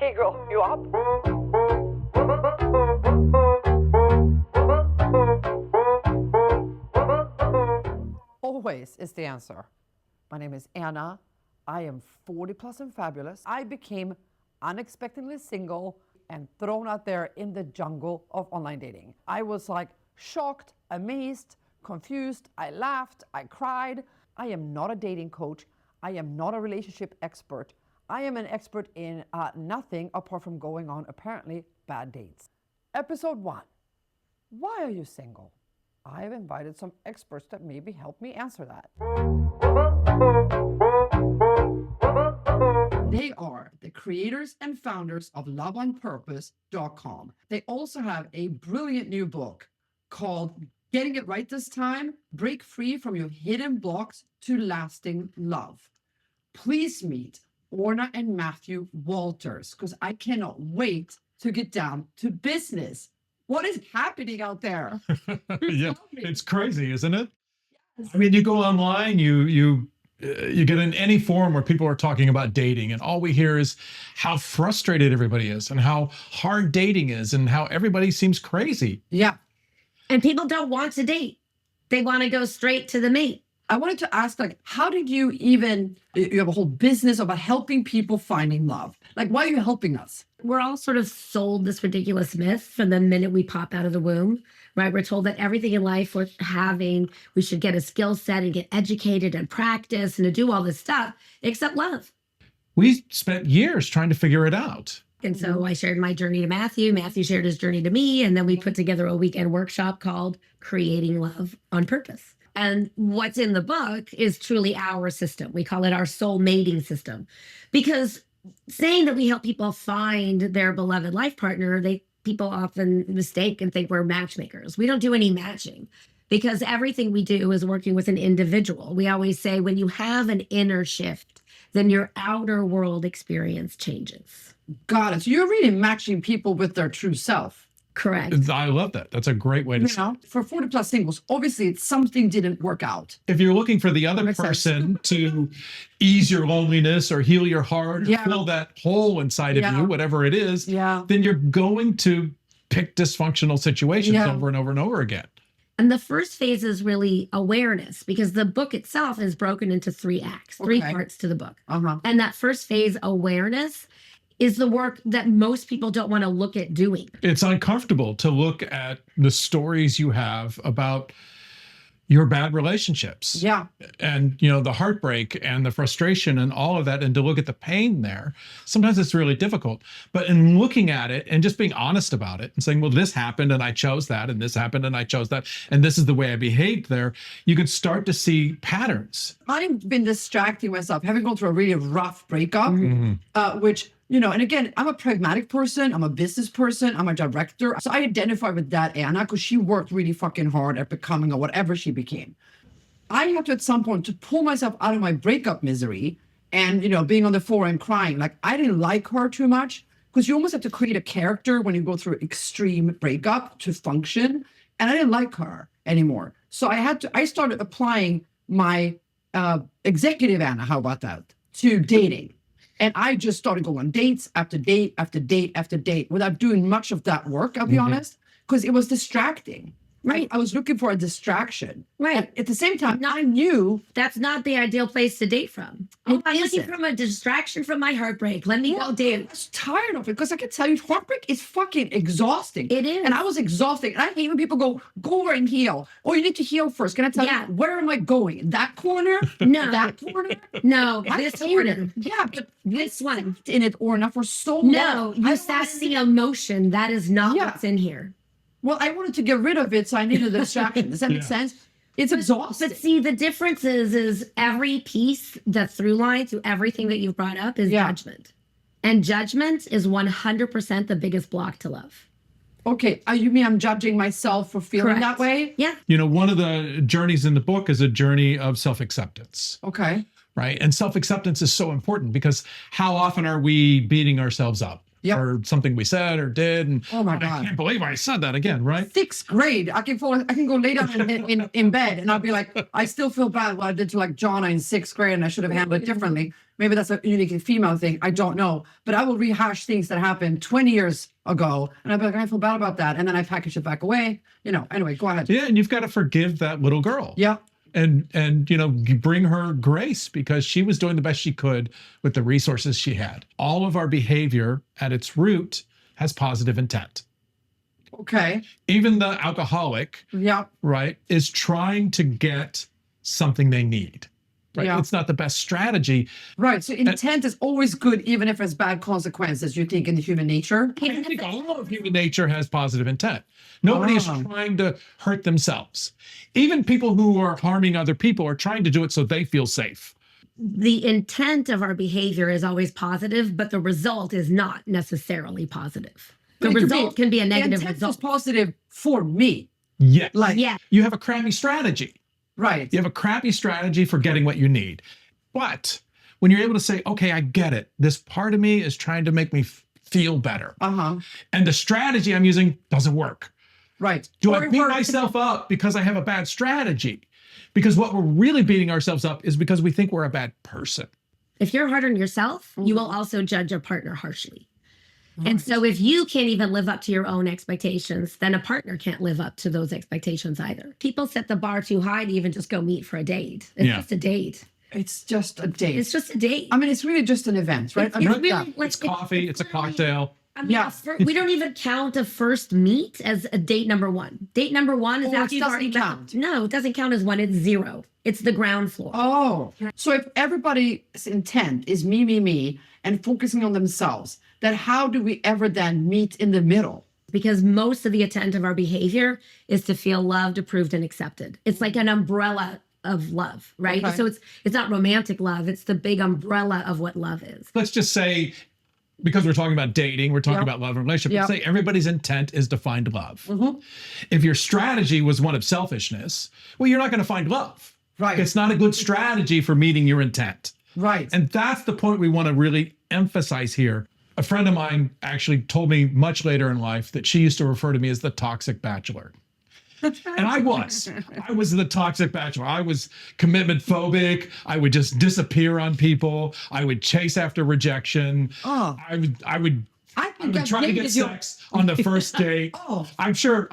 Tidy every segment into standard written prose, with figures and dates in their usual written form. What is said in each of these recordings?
Hey girl, you up? Always is the answer. My name is Anna. I am 40 plus and fabulous. I became unexpectedly single and thrown out there in the jungle of online dating. I was like shocked, amazed, confused. I laughed, I cried. I am not a dating coach. I am not a relationship expert. I am an expert in nothing apart from going on apparently bad dates. Episode 1. Why are you single? I have invited some experts that maybe help me answer that. They are the creators and founders of loveonpurpose.com. They also have a brilliant new book called Getting It Right This Time, Break Free from Your Hidden Blocks to Lasting Love. Please meet Orna and Matthew Walters, because I cannot wait to get down to business. What is happening out there? Yeah, it's crazy, isn't it? Yes. I mean, you go online, you get in any forum where people are talking about dating, and all we hear is how frustrated everybody is and how hard dating is and how everybody seems crazy. Yeah. And people don't want to date. They want to go straight to the mate. I wanted to ask, like, how did you have a whole business about helping people finding love. Like, why are you helping us? We're all sort of sold this ridiculous myth from the minute we pop out of the womb, right? We're told that everything in life worth having, we should get a skill set and get educated and practice and to do all this stuff, except love. We spent years trying to figure it out. And so I shared my journey to Matthew. Matthew shared his journey to me. And then we put together a weekend workshop called Creating Love on Purpose. And what's in the book is truly our system. We call it our soul mating system. Because saying that we help people find their beloved life partner, people often mistake and think we're matchmakers. We don't do any matching because everything we do is working with an individual. We always say when you have an inner shift, then your outer world experience changes. Got it. So you're really matching people with their true self. Correct. I love that. That's a great way to say it. For 40 plus singles, obviously something didn't work out. If you're looking for the other person to ease your loneliness or heal your heart, or fill that hole inside of you, whatever it is, then you're going to pick dysfunctional situations over and over and over again. And the first phase is really awareness, because the book itself is broken into 3 acts, 3 parts to the book. And that first phase, awareness, is the work that most people don't want to look at doing. It's uncomfortable to look at the stories you have about your bad relationships. Yeah. And, the heartbreak and the frustration and all of that, and to look at the pain there. Sometimes it's really difficult. But in looking at it and just being honest about it and saying, well, this happened and I chose that, and this happened and I chose that, and this is the way I behaved there, you can start to see patterns. I've been distracting myself, having gone through a really rough breakup, which, and again, I'm a pragmatic person. I'm a business person. I'm a director. So I identify with that Anna because she worked really fucking hard at becoming or whatever she became. I have to, at some point, to pull myself out of my breakup misery and, being on the floor and crying. Like, I didn't like her too much because you almost have to create a character when you go through extreme breakup to function. And I didn't like her anymore. So I started applying my executive Anna, how about that, to dating. And I just started going on dates after date after date after date without doing much of that work, I'll be honest, because it was distracting. Right. I was looking for a distraction. Right. And at the same time, I knew that's not the ideal place to date from. I'm looking from a distraction from my heartbreak. Let me go date. I was tired of it because I can tell you, heartbreak is fucking exhausting. It is. And I was exhausting. And I hate when people go over and heal. Oh, you need to heal first. Can I tell you, where am I going? In that corner? No. That corner? No. This corner. Yeah, but this one. In it, Orna, for so long. No, that's the emotion. That is not what's in here. Well, I wanted to get rid of it, so I needed a distraction. Does that make sense? It's exhausting. But see, the difference is every piece, the through line to everything that you've brought up is judgment. And judgment is 100% the biggest block to love. Okay. You mean I'm judging myself for feeling that way? Yeah. One of the journeys in the book is a journey of self-acceptance. Okay. Right. And self-acceptance is so important because how often are we beating ourselves up? Yep. or something we said or did. And Oh my I God. can't believe I said that again, right? 6th grade, I can go lay down in bed and I'll be like, I still feel bad what I did to like Jonna in 6th grade and I should have handled it differently. Maybe that's a unique female thing. I don't know. But I will rehash things that happened 20 years ago and I'll be like, I feel bad about that. And then I package it back away. Anyway, go ahead. Yeah, and you've got to forgive that little girl. Yeah. And you bring her grace because she was doing the best she could with the resources she had. All of our behavior at its root has positive intent. Okay. Even the alcoholic, Yeah. right, is trying to get something they need. Right? Yeah. It's not the best strategy. Right. So intent is always good, even if it's bad consequences, you think, in the human nature. I think all of human nature has positive intent. Nobody is trying to hurt themselves. Even people who are harming other people are trying to do it so they feel safe. The intent of our behavior is always positive, but the result is not necessarily positive. The But it could result can be a negative intent result. is positive for me. Yes. Like, Yeah. You have a crappy strategy. right. You have a crappy strategy for getting what you need. But when you're able to say, okay, I get it. This part of me is trying to make me feel better. Uh-huh. And the strategy I'm using doesn't work. Right. Do Or I beat we're- myself up because I have a bad strategy? Because what we're really beating ourselves up is because we think we're a bad person. If you're hard on yourself, you will also judge a partner harshly. And so if you can't even live up to your own expectations, then a partner can't live up to those expectations either. People set the bar too high to even just go meet for a date. It's Yeah. just a date. It's just a date. It's just a date. I mean, it's really just an event, right? It's I mean, really yeah. like It's coffee, it's a cocktail. I mean, Yeah. we don't even count a first meet as a date number one. Date number one is Oh, it after you've already doesn't met. count. No, it doesn't count as one. It's 0. It's the ground floor. Oh, so if everybody's intent is me, and focusing on themselves, then how do we ever then meet in the middle? Because most of the intent of our behavior is to feel loved, approved, and accepted. It's like an umbrella of love, right? Okay. So it's not romantic love. It's the big umbrella of what love is. Let's just say, because we're talking about dating, we're talking Yep. about love and relationship. Yep. Let's say everybody's intent is to find love. Mhm. If your strategy was one of selfishness, well, you're not going to find love. Right. It's not a good strategy for meeting your intent. Right. And that's the point we want to really emphasize here. A friend of mine actually told me much later in life that she used to refer to me as the toxic bachelor. And I was the toxic bachelor. I was commitment phobic. I would just disappear on people. I would chase after rejection. Oh. I would I think I've try to get dated you. sex on the first date. Oh. I'm sure.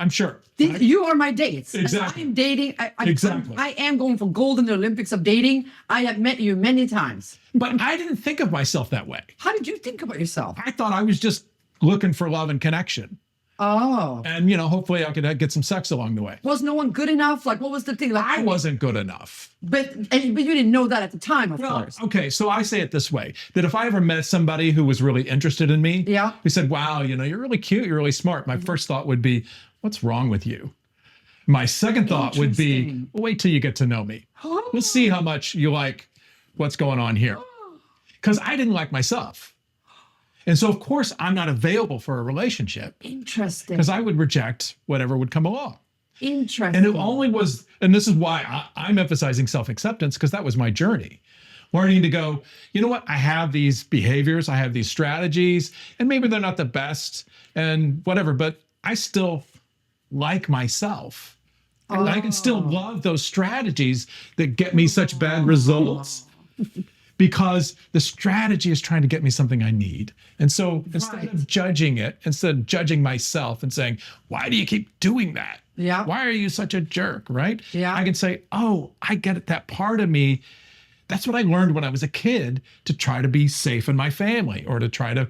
You are my dates. And Exactly. I'm dating. Exactly. I am going for gold in the Olympics of dating. I have met you many times. But I didn't think of myself that way. How did you think about yourself? I thought I was just looking for love and connection. Oh. And, hopefully I could get some sex along the way. Was no one good enough? Like, what was the thing? Like, I wasn't good enough. But you didn't know that at the time, of course. Okay, so I say it this way, that if I ever met somebody who was really interested in me, Yeah. who said, wow, you're really cute, you're really smart, my first thought would be, what's wrong with you? My second thought would be, Interesting. well, wait till you get to know me. We'll see how much you like what's going on here. Because I didn't like myself. And so, of course, I'm not available for a relationship Interesting. because I would reject whatever would come along. Interesting. And it only was, and this is why I'm emphasizing self-acceptance, because that was my journey. Learning to go, you know what? I have these behaviors, I have these strategies, and maybe they're not the best and whatever, but I still like myself. And I can still love those strategies that get me such bad results because the strategy is trying to get me something I need. And so instead of judging it, instead of judging myself and saying, why do you keep doing that? Yeah. Why are you such a jerk? Right? Yeah. I can say, oh, I get it. That part of me, that's what I learned when I was a kid to try to be safe in my family or to try to,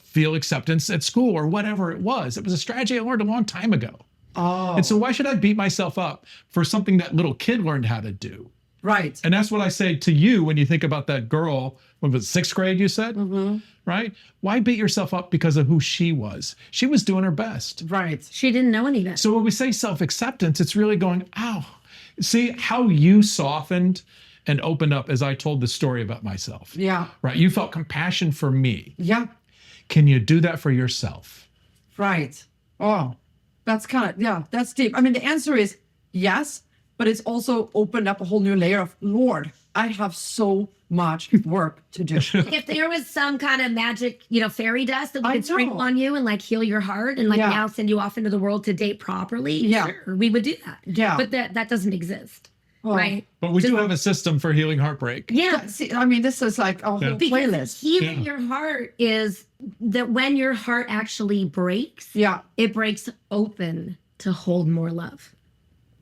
feel acceptance at school or whatever it was. It was a strategy I learned a long time ago. Oh. And so why should I beat myself up for something that little kid learned how to do? Right. And that's what I say to you when you think about that girl, when was it 6th grade, you said? Mm-hmm. Right? Why beat yourself up because of who she was? She was doing her best. Right. She didn't know any better. So when we say self-acceptance, it's really going, oh, see how you softened and opened up as I told the story about myself. Yeah. Right? You felt compassion for me. Yeah. Can you do that for yourself? Right. Oh, that's that's deep. I mean, the answer is yes, but it's also opened up a whole new layer of, Lord, I have so much work to do. If there was some kind of magic, fairy dust that we I could sprinkle know. on you and like heal your heart and like Yeah. now send you off into the world to date properly, Yeah. sure, we would do that. Yeah. But that doesn't exist, Oh. right? But we do have a system for healing heartbreak. Yeah. See, I mean, this is like a whole Yeah. Because playlist. healing Yeah. your heart is that when your heart actually breaks, Yeah. it breaks open to hold more love.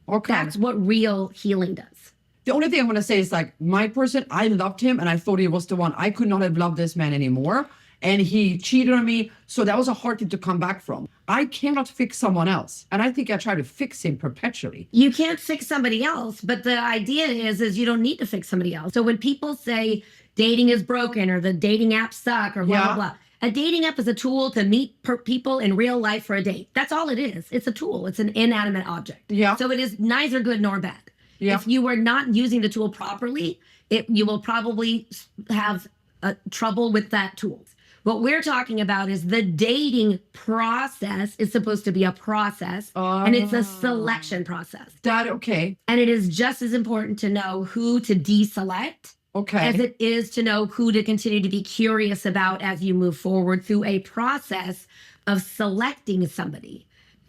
Okay. That's what real healing does. The only thing I want to say is like my person, I loved him and I thought he was the one. I could not have loved this man anymore. And he cheated on me. So that was a hard thing to come back from. I cannot fix someone else. And I think I try to fix him perpetually. You can't fix somebody else, but the idea is you don't need to fix somebody else. So when people say dating is broken or the dating apps suck or blah, Yeah. blah, blah. A dating app is a tool to meet people in real life for a date. That's all it is. It's a tool. It's an inanimate object. Yeah. So it is neither good nor bad. Yeah. If you are not using the tool properly, you will probably have trouble with that tool. What we're talking about is the dating process is supposed to be a process, and it's a selection process. That, okay. And it is just as important to know who to deselect Okay. as it is to know who to continue to be curious about as you move forward through a process of selecting somebody.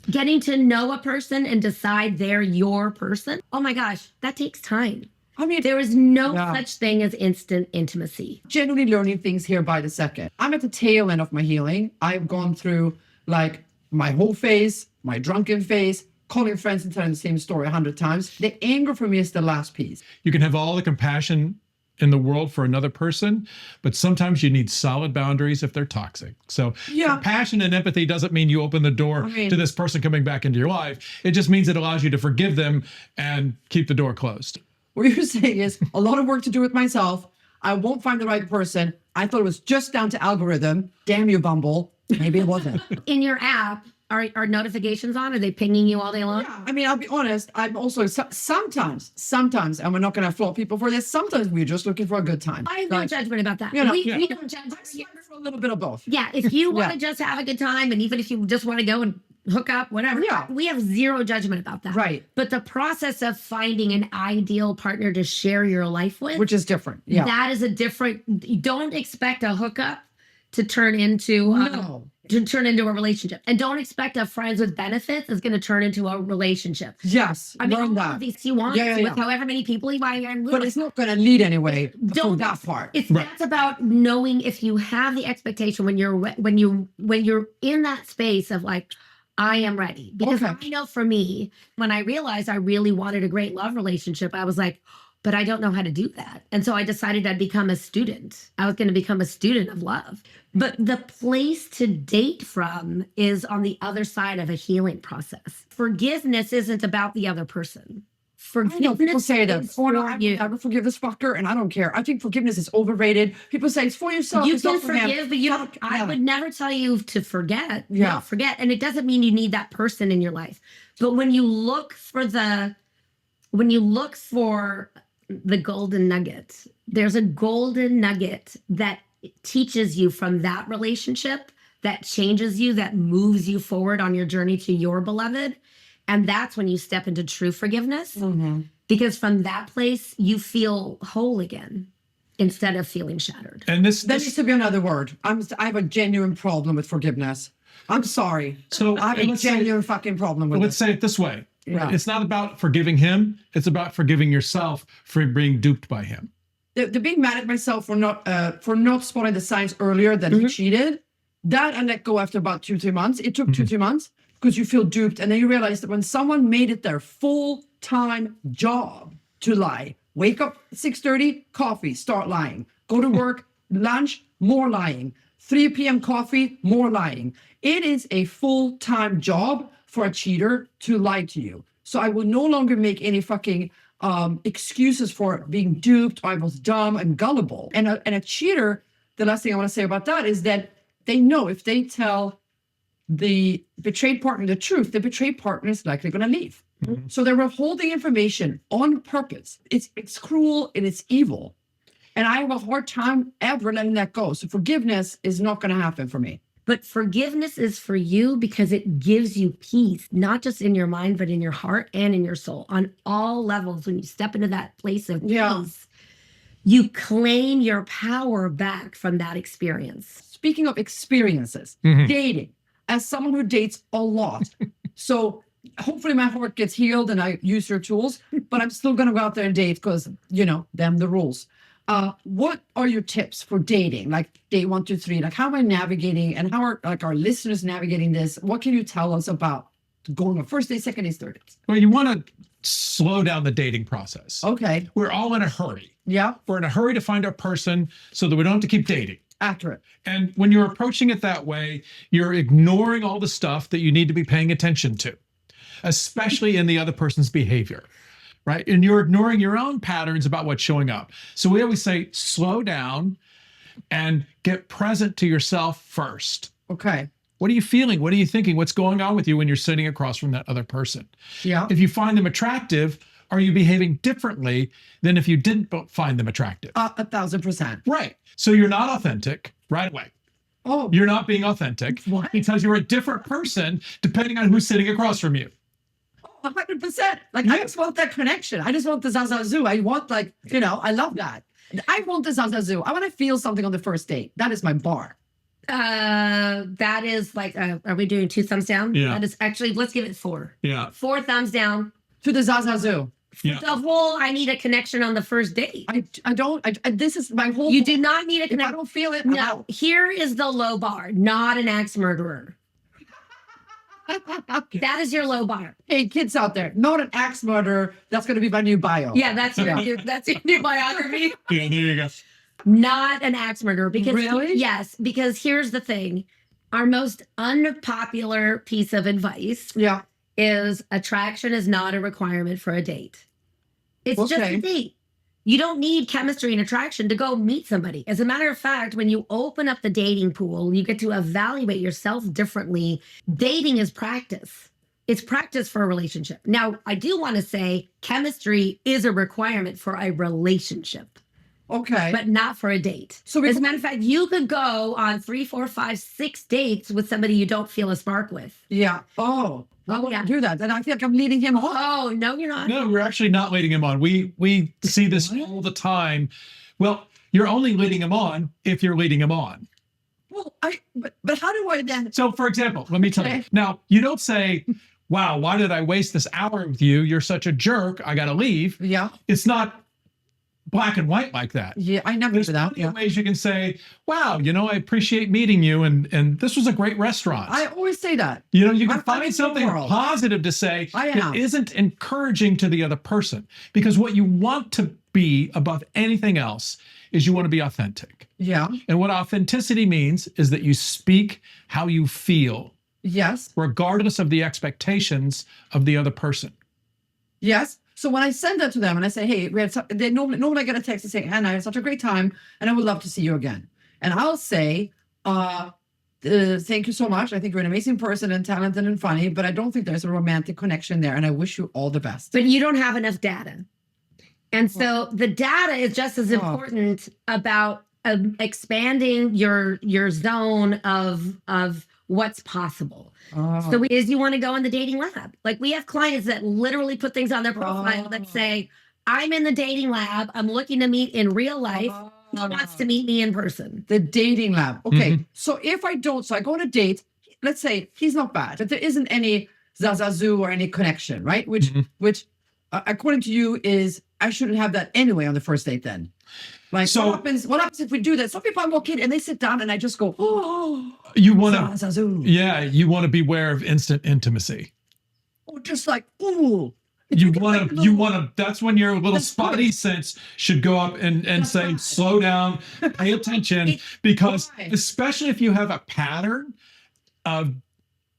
Getting to know a person and decide they're your person. Oh my gosh, that takes time. I mean, There is no Yeah. such thing as instant intimacy. genuinely learning things here by the second. I'm at the tail end of my healing. I've gone through like my whole phase, my drunken phase, calling friends and telling the same story 100 times. The anger for me is the last piece. You can have all the compassion in the world for another person, but sometimes you need solid boundaries if they're toxic. So Yeah. compassion and empathy doesn't mean you open the door I mean- to this person coming back into your life. It just means it allows you to forgive them and keep the door closed. What you're saying is a lot of work to do with myself. I won't find the right person. I thought it was just down to algorithm. Damn you, Bumble. Maybe it wasn't. In your app, are notifications on? Are they pinging you all day long? Yeah, I mean, I'll be honest. I'm also sometimes, and we're not going to fault people for this. Sometimes we're just looking for a good time. I have no Like, judgment about that. you know, we yeah. don't judge. I'm sorry for a little bit of both. Yeah, if you want Yeah. to just have a good time, and even if you just want to go and hook up, whatever, Yeah. we have zero judgment about that. Right. But the process of finding an ideal partner to share your life with, Which is different. Yeah. that is a different. You don't expect a hookup to turn into No. a relationship, and don't expect a friends with benefits is going to turn into a relationship. Yes. I mean, learn all that. of these you want Yeah, yeah, with yeah. however many people you buy, But it's not going to lead anyway from Don't- that part. It's Right. that's about knowing if you have the expectation when you're in that space of like, I am ready. Because Okay. I know for me, when I realized I really wanted a great love relationship, I was like, but I don't know how to do that. And so I decided I'd become a student. I was going to become a student of love. But the place to date from is on the other side of a healing process. Forgiveness isn't about the other person. I know people Forgiveness say that. is Oh, no, for I you. will never forgive this fucker, and I don't care. I think forgiveness is overrated. People say it's for yourself. You it's can not for him. forgive, but you don't. I Yeah. would never tell you to forget. Yeah. No, forget, and it doesn't mean you need that person in your life. But when you look for the golden nugget, there's a golden nugget that teaches you from that relationship, that changes you, that moves you forward on your journey to your beloved, and that's when you step into true forgiveness. Mhm. Because from that place, you feel whole again instead of feeling shattered. And That needs to be another word. I have a genuine problem with forgiveness. I'm sorry. so I have a let's say- genuine fucking problem with let's it. say it this way. Yeah. It's not about forgiving him. It's about forgiving yourself for being duped by him. The being mad at myself for not spotting the signs earlier that he cheated, that I let go after about 2-3 months. It took 2-3 months because you feel duped, and then you realize that when someone made it their full-time job to lie, wake up at 6:30, coffee, start lying, go to work, lunch, more lying, 3 p.m. coffee, more lying. It is a full-time job for a cheater to lie to you. So I will no longer make any fucking excuses for being duped. I was dumb and gullible. And a cheater, the last thing I want to say about that is that they know if they tell the betrayed partner the truth, the betrayed partner is likely going to leave. So they were holding information on purpose. It's cruel and it's evil. And I have a hard time ever letting that go. So forgiveness is not going to happen for me. But forgiveness is for you because it gives you peace, not just in your mind, but in your heart and in your soul on all levels. When you step into that place of Yeah. peace, You claim your power back from that experience. Speaking of experiences, Mhm. dating, as someone who dates a lot, so hopefully my heart gets healed and I use your tools, but I'm still going to go out there and date because, them the rules. What are your tips for dating? Like day 1, 2, 3, like how am I navigating and how are like our listeners navigating this? What can you tell us about going on first date, second date, third date? Well, you want to slow down the dating process. Okay. We're all in a hurry. Yeah. We're in a hurry to find our person so that we don't have to keep dating. Accurate. And when you're approaching it that way, you're ignoring all the stuff that you need to be paying attention to, especially in the other person's behavior, right? And you're ignoring your own patterns about what's showing up. So we always say, slow down and get present to yourself first. Okay. What are you feeling? What are you thinking? What's going on with you when you're sitting across from that other person? Yeah. If you find them attractive, are you behaving differently than if you didn't find them attractive? 1,000%. Right. So you're not authentic right away. Oh, You're not being authentic What? because you're a different person depending on who's sitting across from you. 100%. Like I just want that connection. I just want the Zazazoo. I want I love that. I want the Zazazoo. I want to feel something on the first date. That is my bar. That is like, are we doing 2 thumbs down? Yeah. That is actually, let's give it 4. Yeah. 4 thumbs down. To the Zazazoo. Yeah. The whole, I need a connection on the first date. I don't, this is my whole. You do not need a If I connection. don't feel it, I'm No, out. here is the low bar, not an axe murderer. That is your low bar. Hey, kids out there, not an axe murderer. That's going to be my new bio. Yeah, that's your Yeah. that's your new biography. Yeah, there you go. Not an axe murderer. Because Really? Yes, because here's the thing. Our most unpopular piece of advice Yeah. is attraction is not a requirement for a date. It's just Okay. a date. You don't need chemistry and attraction to go meet somebody. As a matter of fact, when you open up the dating pool, you get to evaluate yourself differently. Dating is practice. It's practice for a relationship. Now, I do want to say chemistry is a requirement for a relationship, Okay. but not for a date. So we- as a matter of fact, you could go on 3, 4, 5, 6 dates with somebody you don't feel a spark with. yeah. Oh, I want yeah. to do that. Then I feel like I'm leading him on. Oh, no, you're not. No, we're actually not leading him on. We see this all the time. Well, you're only leading him on if you're leading him on. Well, but how do I then? So, for example, let me tell you. Okay. Now, you don't say, wow, why did I waste this hour with you? You're such a jerk. I got to leave. Yeah. It's not black and white like that. Yeah. I never There's do that. plenty Yeah. of ways you can say, wow, I appreciate meeting you. And this was a great restaurant. I always say that. You can I'm in find the something world. positive to say I that am. isn't encouraging to the other person. Because what you want to be above anything else is you want to be authentic. Yeah. And what authenticity means is that you speak how you feel, Yes. regardless of the expectations of the other person. Yes. So when I send that to them and I say, hey, they normally I get a text and say, Hannah, I had such a great time and I would love to see you again. And I'll say, thank you so much. I think you're an amazing person and talented and funny, but I don't think there's a romantic connection there. And I wish you all the best. But you don't have enough data. And so the data is just as important about expanding your zone of what's possible. So is you want to go in the dating lab. Like we have clients that literally put things on their profile that say, I'm in the dating lab. I'm looking to meet in real life. Who wants to meet me in person? The dating lab. Okay. Mhm. So if I don't, so I go on a date, let's say he's not bad, but there isn't any zazazoo or any connection, right? Which according to you is, I shouldn't have that anyway on the first date then. Like So- what happens if we do that? Some people I walk in and they sit down and I just go, oh, You want to, zazazoo. you want to beware of instant intimacy. Oh, just like, ooh. You want to, that's when your little That's spotty good. sense should go up and That's say, right. slow down, pay attention, because Why? especially if you have a pattern of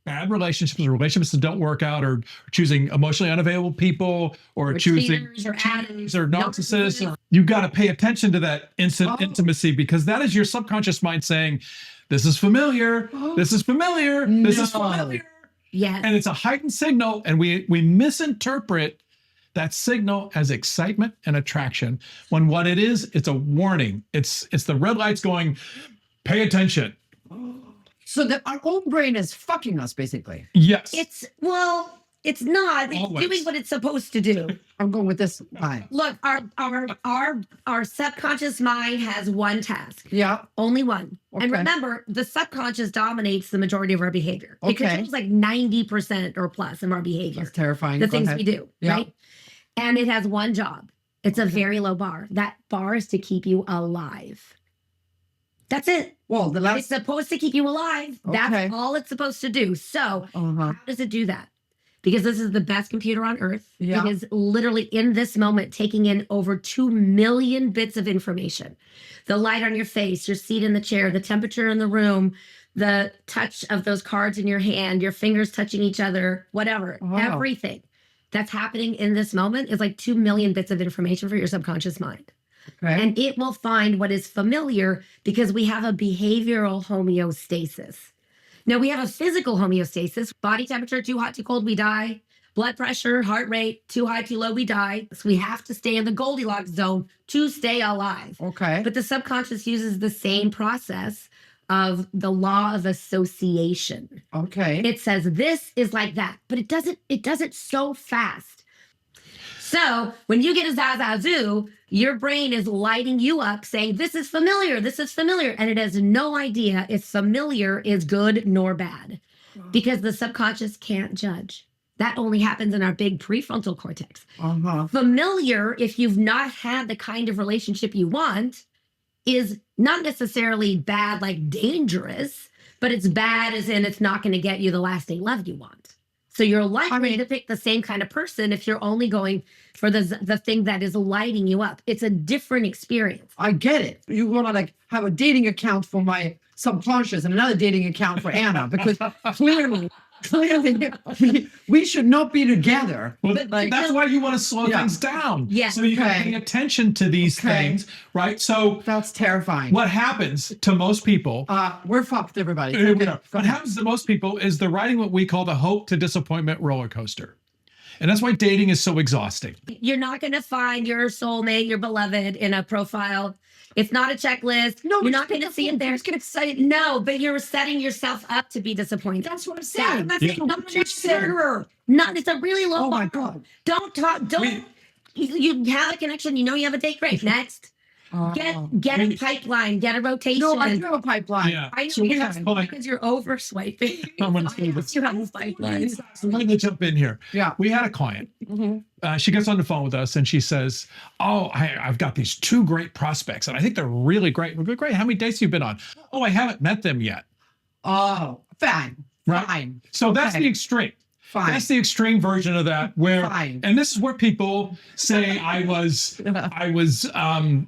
bad relationships or relationships that don't work out, or choosing emotionally unavailable people, or choosing cheaters or addicts, or narcissists, you got to pay attention to that instant Oh. intimacy, because that is your subconscious mind saying, this is familiar, this is familiar, this is No. familiar. Yes. And it's a heightened signal, and we misinterpret that signal as excitement and attraction, when what it is, it's a warning. It's the red lights going, pay attention. So that our own brain is fucking us basically. Yes. It's, well, It's not. It's Always. doing what it's supposed to do. I'm going with this line. Look, our subconscious mind has one task. Yeah. Only one. And Okay. remember, the subconscious dominates the majority of our behavior. It Okay. controls like 90% or plus of our behavior. That's terrifying. The Go things ahead. we do, Yeah. right? And it has one job. It's a very low bar. That bar is to keep you alive. That's it. Well, the It's last. supposed to keep you alive. That's Okay. all it's supposed to do. So Uh-huh. how does it do that? Because this is the best computer on earth. Yeah. It is literally in this moment taking in over 2 million bits of information. The light on your face, your seat in the chair, the temperature in the room, the touch of those cards in your hand, your fingers touching each other, whatever, Wow. everything that's happening in this moment is like 2 million bits of information for your subconscious mind. Okay. And it will find what is familiar because we have a behavioral homeostasis. Now, we have a physical homeostasis. Body temperature, too hot, too cold, we die. Blood pressure, heart rate, too high, too low, we die. So we have to stay in the Goldilocks zone to stay alive. Okay. But the subconscious uses the same process of the law of association. Okay. It says this is like that, but it does it so fast. So when you get a zazazoo, your brain is lighting you up saying, this is familiar, and it has no idea if familiar is good nor bad because the subconscious can't judge. That only happens in our big prefrontal cortex. Uh-huh. Familiar, if you've not had the kind of relationship you want, is not necessarily bad like dangerous, but it's bad as in it's not going to get you the lasting love you want. So you're likely to pick the same kind of person if you're only going for the thing that is lighting you up. It's a different experience. I get it. You want to like have a dating account for my subconscious and another dating account for Anna because clearly we should not be together. Well, Like- that's why you want to slow Yeah. things down. Yeah. So you Okay. can pay attention to these Okay. things, right? So That's terrifying. what happens to most people, We're fucked, everybody. here we Okay, go. go What ahead. happens to most people is they're riding what we call the hope to disappointment roller coaster. And that's why dating is so exhausting. You're not going to find your soulmate, your beloved in a profile. It's not a checklist. No, you're not going to see it there. Just get excited. No, but you're setting yourself up to be disappointed. That's what I'm saying. That's Yeah. not consider. Not. It's a really low Oh my bar. God. Don't talk. Don't. You have a connection. You know you have a date. Great. Next. Get a pipeline. Get a rotation. No, I do have a pipeline. Yeah. I know So you that's have fine. because you're over swiping. I'm gonna say this. You have a pipeline. I'm going to jump in here. Yeah. We had a client. Mhm. She gets on the phone with us and she says, "Oh, I've got these two great prospects and I think they're really great." We're great. How many dates have you been on? "Oh, I haven't met them yet." Oh, fine. Right. Fine. So that's Okay. the extreme. Fine. That's the extreme version of that. Where, Fine. and this is where people say I was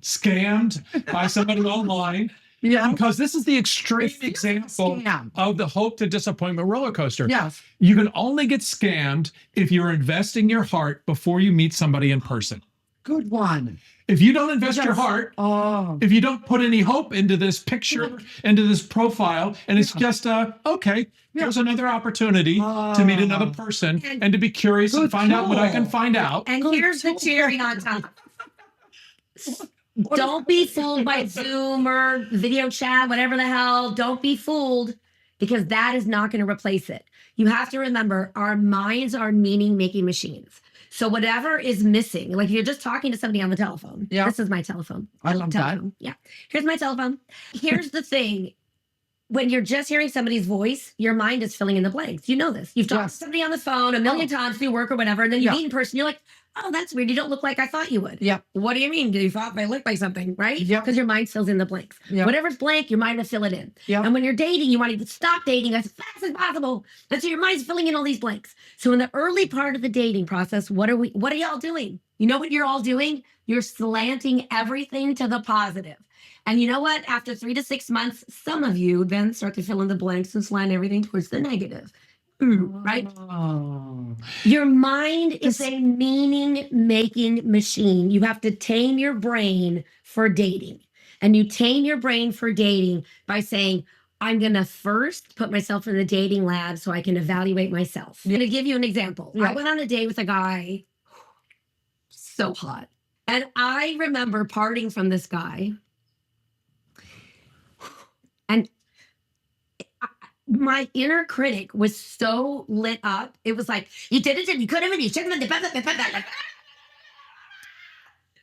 scammed by somebody online, Yeah. because this is the extreme It's still a example scam. of the hope to disappointment roller coaster. Yes. You can only get scammed if you're investing your heart before you meet somebody in person. Good one. If you don't invest your Yes. heart, Oh. if you don't put any hope into this picture, into this profile, and it's just okay, there's another opportunity to meet another person and to be curious and Good find out what I can call. find out. And here's the cherry on top. Don't be fooled by Zoom or video chat, whatever the hell. Don't be fooled because that is not going to replace it. You have to remember our minds are meaning making machines. So whatever is missing, like if you're just talking to somebody on the telephone. Yeah. This is my telephone. I love that. Telephone. Yeah. Here's my telephone. Here's the thing. When you're just hearing somebody's voice, your mind is filling in the blanks. You know this. You've talked Yes. to somebody on the phone a million times through work or whatever, and then you Yeah. meet in person. You're like, oh, that's weird. You don't look like I thought you would. Yep. What do you mean? Do you thought I looked like something, right? Yep. Because your mind fills in the blanks. Yep. Whatever's blank, your mind will fill it in. Yep. And when you're dating, you want to stop dating as fast as possible. And so your mind's filling in all these blanks. So in the early part of the dating process, what are y'all doing? You know what you're all doing? You're slanting everything to the positive. And you know what? After 3 to 6 months, some of you then start to fill in the blanks and slant everything towards the negative. Right? Oh. Your mind is a meaning making machine. You have to tame your brain for dating. And you tame your brain for dating by saying, I'm going to first put myself in the dating lab so I can evaluate myself. I'm going to give you an example. Yeah. I went on a date with a guy, so hot. And I remember parting from this guy. And my inner critic was so lit up. It was like, you did it, and you could have, and you should have.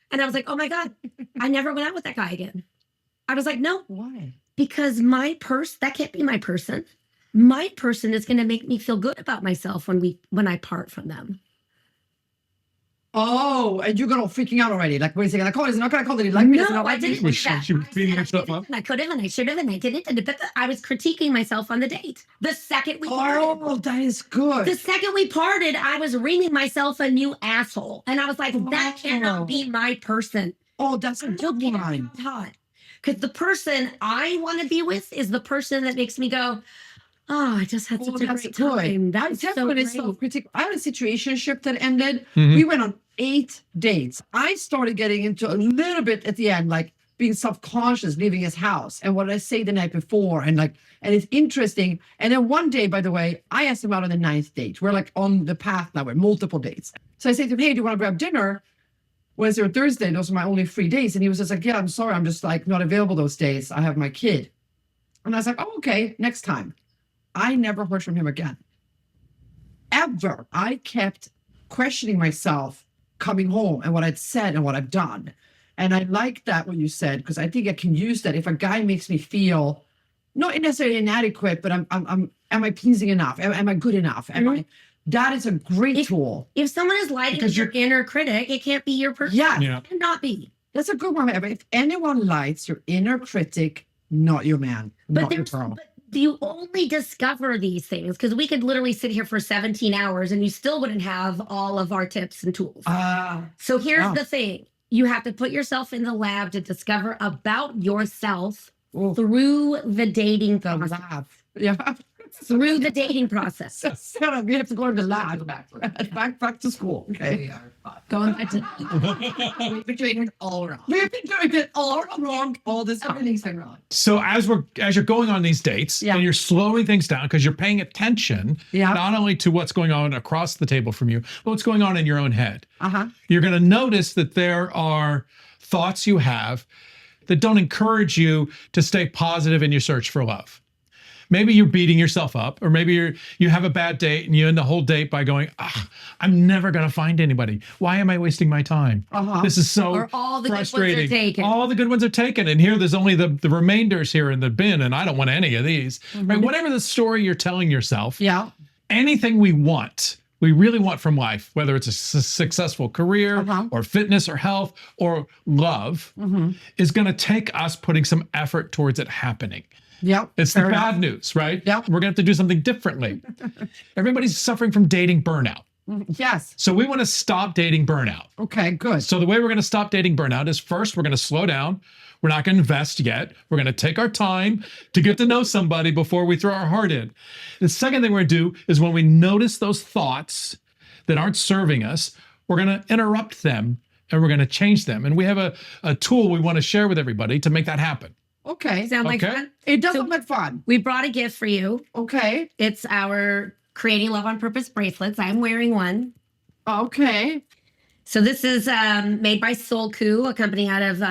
And I was like, oh my God, I never went out with that guy again. I was like, no. Why? Because that can't be my person. My person is going to make me feel good about myself when I part from them. Oh, and you're gonna freaking out already. Like, wait a second, like, oh, it's not gonna call it like me. It's No, not I like me. didn't do that. She was beating herself up. I could have, and I should have, and I didn't. And I was critiquing myself on the date. The second we parted. Oh, that is good. The second we parted, I was reaming myself a new asshole. And I was like, that cannot be my person. Oh, that's a good one. Because the person I want to be with is the person that makes me go, oh, I just had such a great time. That was so definitely great. self-critical. I had a situationship that ended. Mhm. We went on 8 dates. I started getting into a little bit at the end, like being self-conscious, leaving his house, and what did I say the night before, and it's interesting. And then one day, by the way, I asked him out on the 9th date. We're like on the path now, we're multiple dates. So I say to him, hey, do you want to grab dinner Wednesday or Thursday? Those are my only free days. And he was just like, yeah, I'm sorry, I'm just like not available those days. I have my kid. And I was like, oh, okay, next time. I never heard from him again. Ever. I kept questioning myself coming home and what I'd said and what I've done. And I like that what you said, because I think I can use that. If a guy makes me feel not necessarily inadequate, but am I pleasing enough? Am I good enough? That is a great tool. If someone is lighting Because your inner critic, it can't be your person. Yeah. It cannot be. That's a good one. If anyone lights your inner critic, not your man, not your girl. But you only discover these things because we could literally sit here for 17 hours and you still wouldn't have all of our tips and tools. So here's the thing. You have to put yourself in the lab to discover about yourself through the dating process. Yeah. Through the dating process. Sarah, we have to go to the lab. Back to school. Okay. Going back to We've been doing it all wrong. We've been doing it all wrong all this time. Everything's been wrong. So as you're going on these dates and you're slowing things down because you're paying attention not only to what's going on across the table from you, but what's going on in your own head. You're going to notice that there are thoughts you have that don't encourage you to stay positive in your search for love. Maybe you're beating yourself up, or maybe you have a bad date and you end the whole date by going, I'm never going to find anybody. Why am I wasting my time? This is so or all the frustrating. Good ones are taken. All the good ones are taken. And here there's only the remainders here in the bin, and I don't want any of these. Right? Whatever the story you're telling yourself, anything we really want from life, whether it's a successful career or fitness or health or love, is going to take us putting some effort towards it happening. It's the bad news, right? We're going to have to do something differently. Everybody's suffering from dating burnout. Yes. So we want to stop dating burnout. Okay, good. So the way we're going to stop dating burnout is first, we're going to slow down. We're not going to invest yet. We're going to take our time to get to know somebody before we throw our heart in. The second thing we're going to do is when we notice those thoughts that aren't serving us, we're going to interrupt them and we're going to change them. And we have a tool we want to share with everybody to make that happen. Okay. Sound like fun? It does look like fun. We brought a gift for you. Okay. It's our Creating Love on Purpose bracelets. I'm wearing one. Okay. So this is made by Soulku, a company out of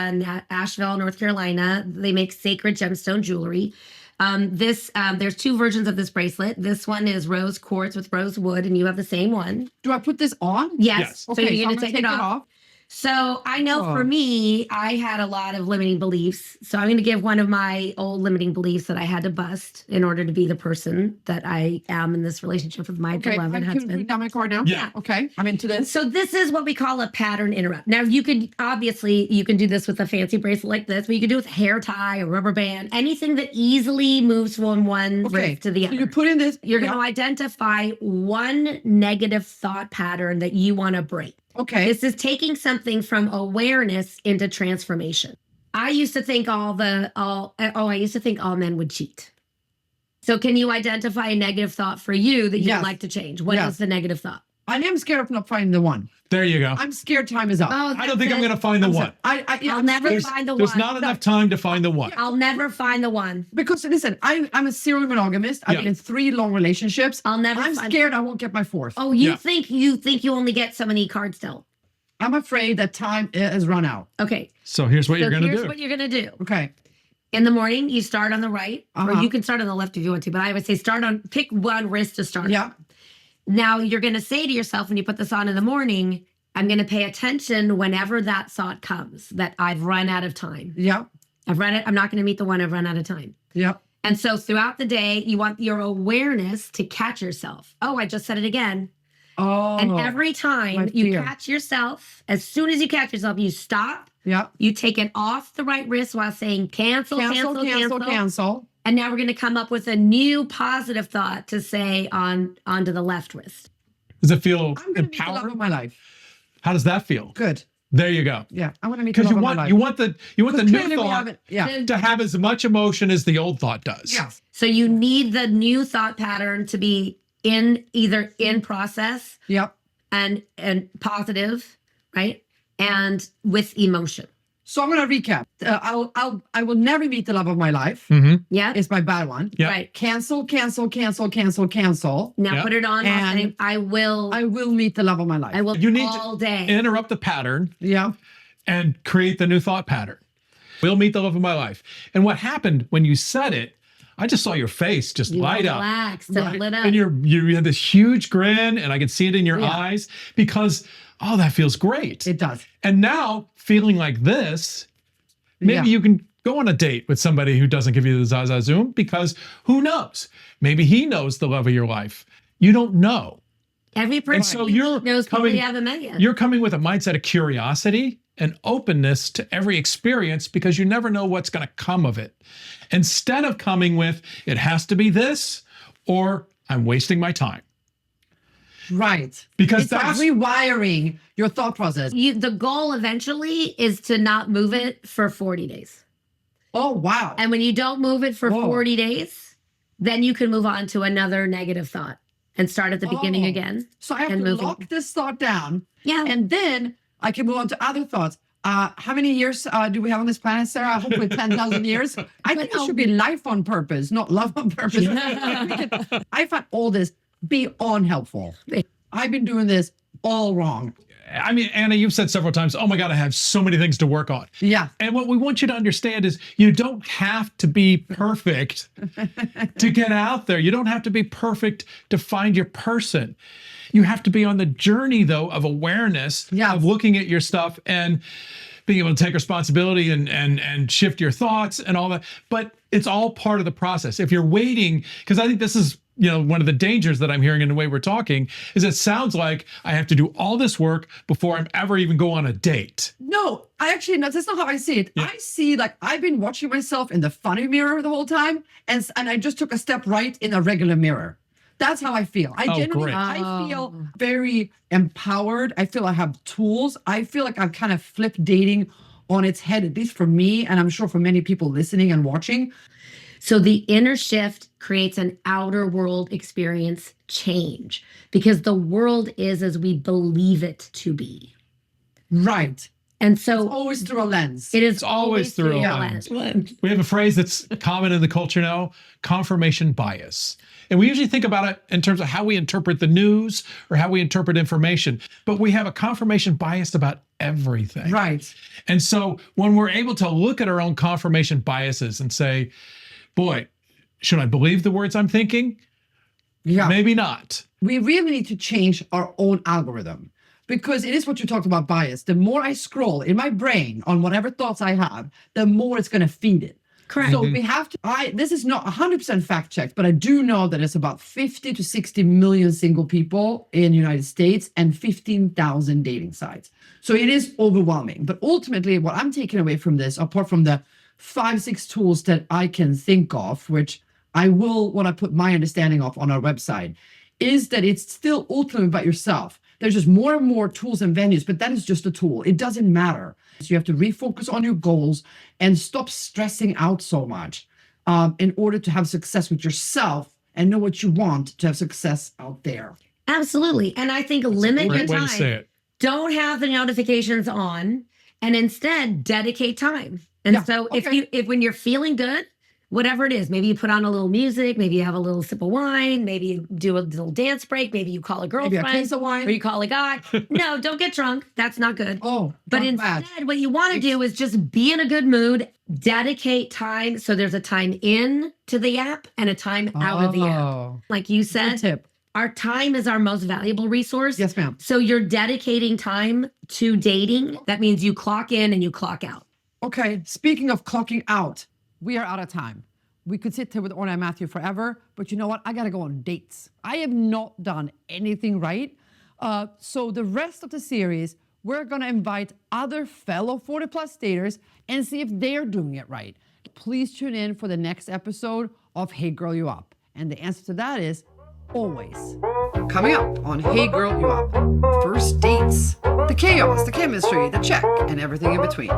Asheville, North Carolina. They make sacred gemstone jewelry. There's 2 versions of this bracelet. This one is rose quartz with rose wood, and you have the same one. Do I put this on? Yes. So Okay, you're I'm going to take it off. So I know for me, I had a lot of limiting beliefs. So I'm going to give one of my old limiting beliefs that I had to bust in order to be the person that I am in this relationship with my beloved Can husband. you down my card now? Yeah. Okay. I'm into this. So this is what we call a pattern interrupt. Now you can do this with a fancy bracelet like this, but you can do it with a hair tie, a rubber band, anything that easily moves from one wrist to the other. So you put in this. You're going to identify one negative thought pattern that you want to break. Okay. This is taking something from awareness into transformation. I used to think all men would cheat. So can you identify a negative thought for you that you'd like to change? What is the negative thought? I am scared of not finding the one. There you go. I'm scared time is up. Oh, I don't think I'm going to find the one. I'll never find the one. There's not enough time to find the one. I'll never find the one. Because listen, I'm a serial monogamist. I've been in 3 long relationships. I'm scared I won't get my 4th. Oh, you think you only get so many cards still? I'm afraid that time has run out. Okay. So here's what you're going to do. Here's what you're going to do. Okay. In the morning, you start on the right, or Uh-huh. you can start on the left if you want to, but I would say pick one wrist to start. Yeah. Now you're going to say to yourself when you put this on in the morning, I'm going to pay attention whenever that thought comes that I've run out of time. Yeah. I'm not going to meet the one I've run out of time. Yeah. And so throughout the day, you want your awareness to catch yourself. Oh, I just said it again. Oh. And every time my you fear. catch yourself, as soon as you catch yourself, you stop. Yeah. You take it off the right wrist while saying cancel. Cancel. And now we're going to come up with a new positive thought to say onto the left wrist. Does it feel I'm going to meet the love empowered? of my life. How does that feel? Good. There you go. Yeah. I want to meet the Because love of my life. you want the new Clearly we thought haven't- Yeah. to have as much emotion as the old thought does. Yes. So you need the new thought pattern to be either in process Yeah. and positive, right? And with emotion. So I'm going to recap. I will never meet the love of my life. Mm-hmm. Yeah. It's my bad one. Yeah. Right. Cancel. Now Yeah. put it on. And And I will I will meet the love of my life. I will You need all day. Interrupt the pattern Yeah. and create the new thought pattern. We'll meet the love of my life. And what happened when you said it, I just saw your face just You light up. relaxed Right. and lit up. And you had this huge grin, and I could see it in your Yeah. eyes because, oh, that feels great. It does. And now feeling like this, maybe Yeah. you can go on a date with somebody who doesn't give you the Zaza Zoom, because who knows? Maybe he knows the love of your life. You don't know. Every person so you're knows people coming- you haven't met yet. You're coming with a mindset of curiosity and openness to every experience because you never know what's going to come of it. Instead of coming with, it has to be this, or I'm wasting my time. Right. Because It's like that's rewiring your thought process. The goal eventually is to not move it for 40 days. Oh, wow. And when you don't move it for Whoa. 40 days, then you can move on to another negative thought and start at the beginning Oh. again. So I have and to moving. lock this thought down, Yeah. and then I can move on to other thoughts. How many years do we have on this planet, Sarah? Hopefully 10,000 years. I think it should be life on purpose, not love on purpose. I find all this beyond helpful. I've been doing this all wrong. I mean, Anna, you've said several times, oh my God, I have so many things to work on. Yeah. And what we want you to understand is you don't have to be perfect to get out there. You don't have to be perfect to find your person. You have to be on the journey, though, of awareness, Yeah. of looking at your stuff and being able to take responsibility and shift your thoughts and all that. But it's all part of the process. If you're waiting, because I think this is, one of the dangers that I'm hearing in the way we're talking is it sounds like I have to do all this work before I'm ever even go on a date. No, that's not how I see it. Yeah. I see like I've been watching myself in the funny mirror the whole time, and I just took a step right in a regular mirror. That's how I feel. I great. I feel very empowered. I feel I have tools. I feel like I've kind of flipped dating on its head, at least for me, and I'm sure for many people listening and watching. So the inner shift creates an outer world experience change because the world is as we believe it to be. Right. And so Always through a lens. it is It's always through a lens. We have a phrase that's common in the culture now, confirmation bias. And we usually think about it in terms of how we interpret the news or how we interpret information, but we have a confirmation bias about everything. Right. And so when we're able to look at our own confirmation biases and say, boy, should I believe the words I'm thinking? Yeah. Maybe not. We really need to change our own algorithm because it is what you talked about bias. The more I scroll in my brain on whatever thoughts I have, the more it's going to feed it. correct. So we have to, this is not 100% fact checked, but I do know that it's about 50 to 60 million single people in the United States and 15,000 dating sites. So it is overwhelming. But ultimately, what I'm taking away from this, apart from the 5-6 tools that I can think of, which I will when I put my understanding of on our website, is that it's still ultimately about yourself. There's just more and more tools and venues, but that is just a tool. It doesn't matter. So you have to refocus on your goals and stop stressing out so much in order to have success with yourself and know what you want to have success out there. Absolutely. And I think limit your Great way to say time. it. Don't have the notifications on and instead dedicate time. And Yeah, so okay. if when you're feeling good, whatever it is. Maybe you put on a little music, maybe you have a little sip of wine, maybe you do a little dance break, maybe you call a Maybe a girlfriend case of wine. or you call a guy. No, don't get drunk. That's not good. Oh, But not instead, bad. what you want to do is just be in a good mood, dedicate time. So there's a time in to the app and a time out of the app. Oh, Like you good said, tip. our time is our most valuable resource. Yes, ma'am. So you're dedicating time to dating. That means you clock in and you clock out. Okay, speaking of clocking out, we are out of time. We could sit here with Orna and Matthew forever, but you know what? I gotta go on dates. I have not done anything right. So the rest of the series, we're gonna invite other fellow 40 plus daters and see if they're doing it right. Please tune in for the next episode of Hey Girl You Up. And the answer to that is always. Coming up on Hey Girl You Up, first dates, the chaos, the chemistry, the check, and everything in between.